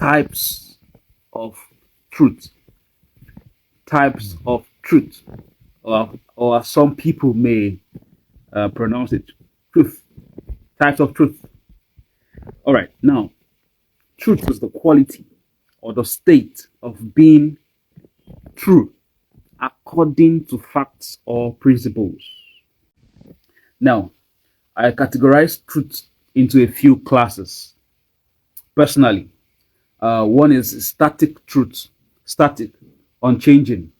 types of truth. Types of truth, or as some people may pronounce it, truth. Types of truth. All right, now, truth is the quality or the state of being true according to facts or principles. Now, I categorize truth into a few classes. Personally, one is static truth, static, unchanging,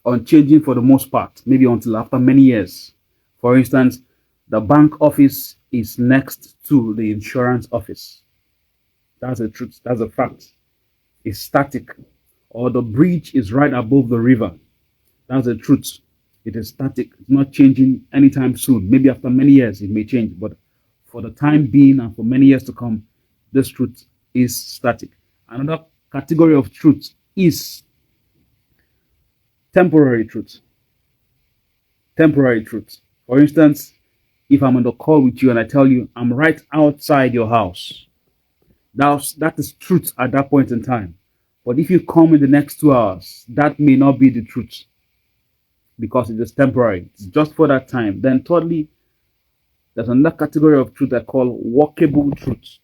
unchanging for the most part, maybe until after many years. For instance, the bank office is next to the insurance office. That's a truth, that's a fact. It's static. Or the bridge is right above the river. That's the truth. It is static. It's not changing anytime soon. Maybe after many years it may change, but for the time being and for many years to come, this truth is static. Another category of truth is temporary truth. Temporary truth. For instance, if I'm on the call with you and I tell you I'm right outside your house, that is truth at that point in time. But if you come in the next 2 hours, that may not be the truth because it is temporary. It's just for that time. Then, thirdly, there's another category of truth I call workable truth.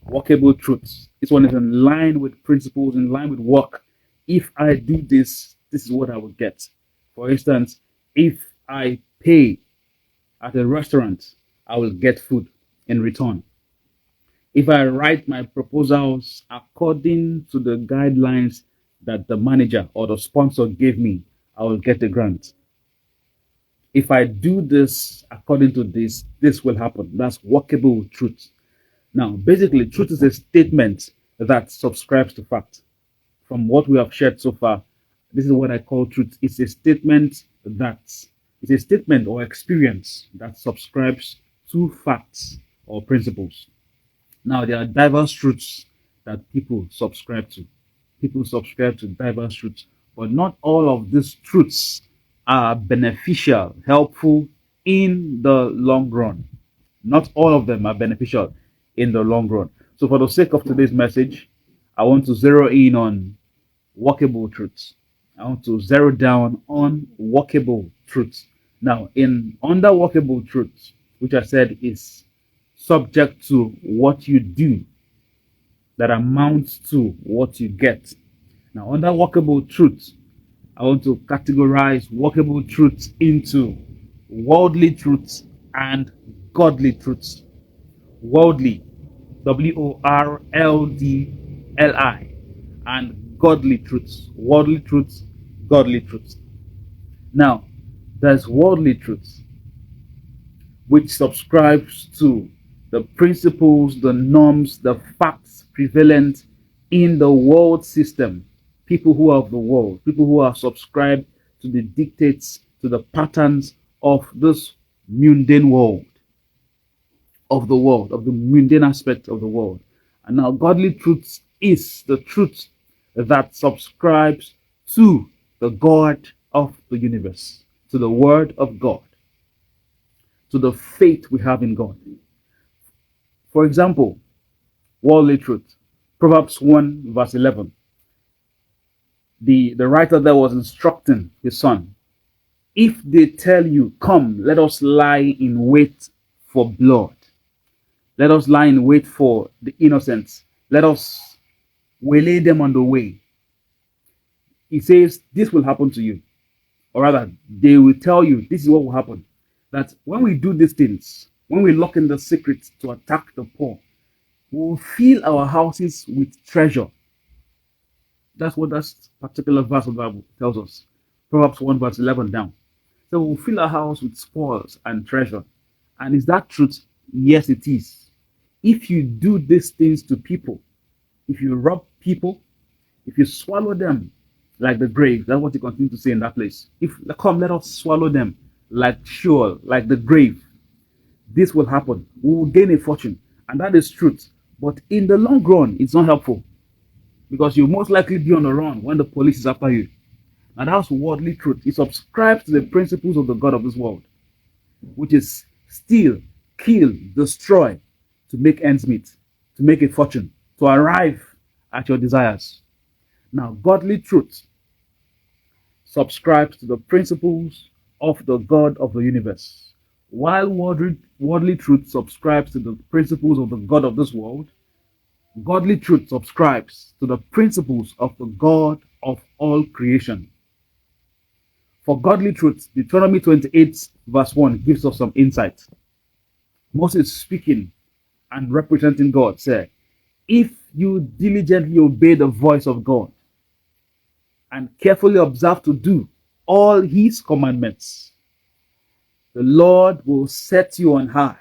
Workable truths. This one is in line with principles, in line with work. If I do this, this is what I will get. For instance, if I pay at a restaurant, I will get food in return. If I write my proposals according to the guidelines that the manager or the sponsor gave me, I will get a grant. If I do this according to this, this will happen. That's workable truth. Now, basically, truth is a statement that subscribes to fact. From what we have shared so far, this is what I call truth. It's a statement or experience that subscribes to facts or principles. Now, there are diverse truths that people subscribe to. People subscribe to diverse truths, but not all of these truths are beneficial, helpful in the long run. Not all of them are beneficial in the long run. So, for the sake of today's message, I want to zero in on workable truths. I want to zero down on workable truths. Now, in under workable truths, which I said is subject to what you do that amounts to what you get. Now, under workable truths, I want to categorize workable truths into worldly truths and godly truths. Worldly, WORLDLI, and godly truths. Worldly truths, godly truths. Now, there's worldly truths, which subscribes to the principles, the norms, the facts prevalent in the world system. People who are of the world, people who are subscribed to the dictates, to the patterns of this mundane world, of the mundane aspect of the world. And now, godly truths is the truth that subscribes to the God of the universe, to the Word of God, to the faith we have in God. For example, worldly truth, Proverbs 1 verse 11. The writer there was instructing his son, if they tell you, come, let us lie in wait for blood. Let us lie in wait for the innocents. Let us waylay them on the way. He says, this will happen to you. Or rather, they will tell you, this is what will happen. That when we do these things, when we lock in the secrets to attack the poor, we will fill our houses with treasure. That's what that particular verse of the Bible tells us. Proverbs 1 verse 11 down. So we'll fill our house with spoils and treasure. And is that truth? Yes, it is. If you do these things to people, if you rob people, if you swallow them like the grave, that's what you continue to say in that place. If come, let us swallow them like Sheol, like the grave. This will happen. We will gain a fortune. And that is truth. But in the long run, it's not helpful. Because you'll most likely be on the run when the police is after you. And that's worldly truth. It subscribes to the principles of the God of this world, which is steal, kill, destroy, to make ends meet, to make a fortune, to arrive at your desires. Now, godly truth subscribes to the principles of the God of the universe, while worldly truth subscribes to the principles of the God of this world. Godly truth subscribes to the principles of the God of all creation. For godly truth, Deuteronomy 28, verse 1 gives us some insight. Moses speaking and representing God said, if you diligently obey the voice of God and carefully observe to do all his commandments, the Lord will set you on high